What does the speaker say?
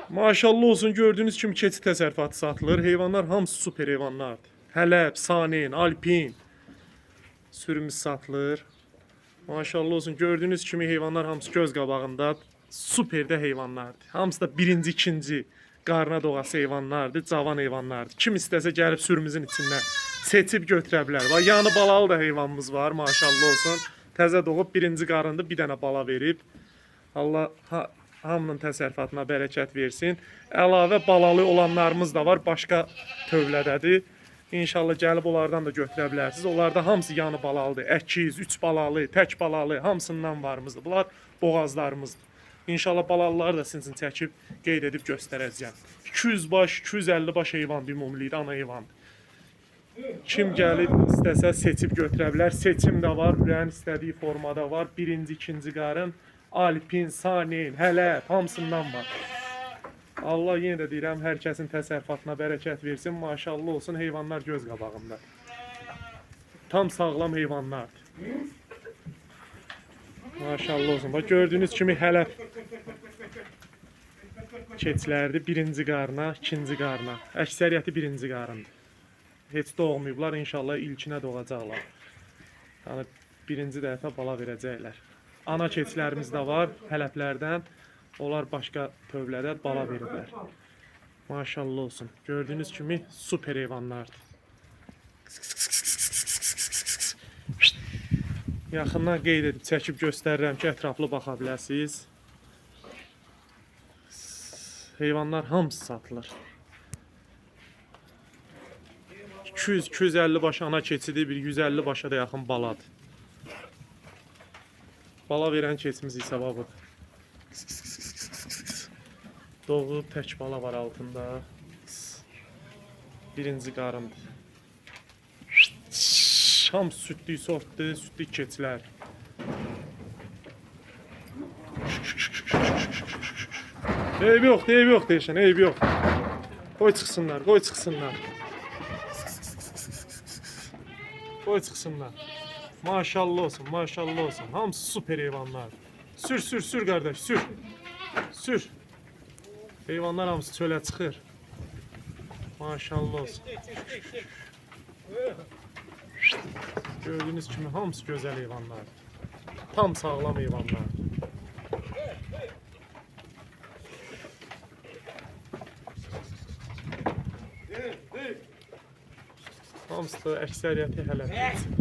Maşallah olsun, gördüğünüz kimi keçi təsərrüfatı satılır. Heyvanlar hamısı super heyvanlardır. Hələb, Sanin, Alpin sürümüz satılır. Maşallah olsun, gördüğünüz kimi heyvanlar hamısı göz qabağında super də heyvanlardır. Hamısı da birinci, ikinci qarna doğası heyvanlardır, cavan heyvanlardır. Kim istəsə gəlib sürümüzün içindən seçib götürə bilər. Və yanı balalı da heyvanımız var, maşallah olsun. Təzə doğub birinci qarında bir dənə bala verib. Allah hamının təsərrüfatına bərəkət versin. Əlavə balalı olanlarımız da var, başqa tövlədədir. İnşallah gəlib onlardan da götürə bilərsiniz. Onlarda hamısı yanı balalıdır. Əkiz, 3 balalı, tək balalı, hamısından varımızdır. Bunlar boğazlarımızdır. İnşallah balalıları da sizin üçün çəkib qeyd edib göstərəcəyəm. 200 baş, 250 baş heyvan ümumilikdə ana heyvandır. Kim gəlib istəsə seçib götürə bilər. Seçim də var, ürəyin istədiyi formada var. Birinci, ikinci qarın, Alpin, Sanin, Hələb, hamısından var. Allah yenə də deyirəm, hər kəsin təsərrüfatına bərəkət versin. Maşallah olsun, heyvanlar göz qabağında. Tam sağlam heyvanlardır. Maşallah olsun. Bax, gördüyünüz kimi Hələb keçilərdir. Birinci qarına, ikinci qarına. Əksəriyyəti birinci qarındır. Heç doğmayıblar, inşallah ilkinə doğacaqlar. Yəni, birinci dəfə bala verəcəklər. Ana keçilərimiz də var, Hələblərdən. Onlar başqa tövlədə bala veriblər. Maşallah olsun. Gördüyünüz kimi super heyvanlardır. Yaxından qeyd edib çəkib göstərirəm ki, ətraflı baxa biləsiniz. Heyvanlar hamısı satılır. 200-250 baş ana keçidir, bir 150 başa da yaxın baladır. Bala verən keçimiz isə budur. Doğub tək bala var altında. Birinci qarındır. Hamısı südlü sortdur, südlü keçilər. Eybi yox, eybi yox deyişən, eybi yox. Qoy çıxsınlar, qoy çıxsınlar. Qoy çıxsınlar. Maşallah olsun, maşallah olsun. Hamısı super heyvanlar. Sür, sür, sür qardaş, sür. Sür. Heyvanlar hamısı çölə çıxır. Maşallah olsun. Gördüyünüz kimi hamısı gözəl heyvanlar. Tam sağlam heyvanlar. Hamısı da əksəriyyəti Hələb.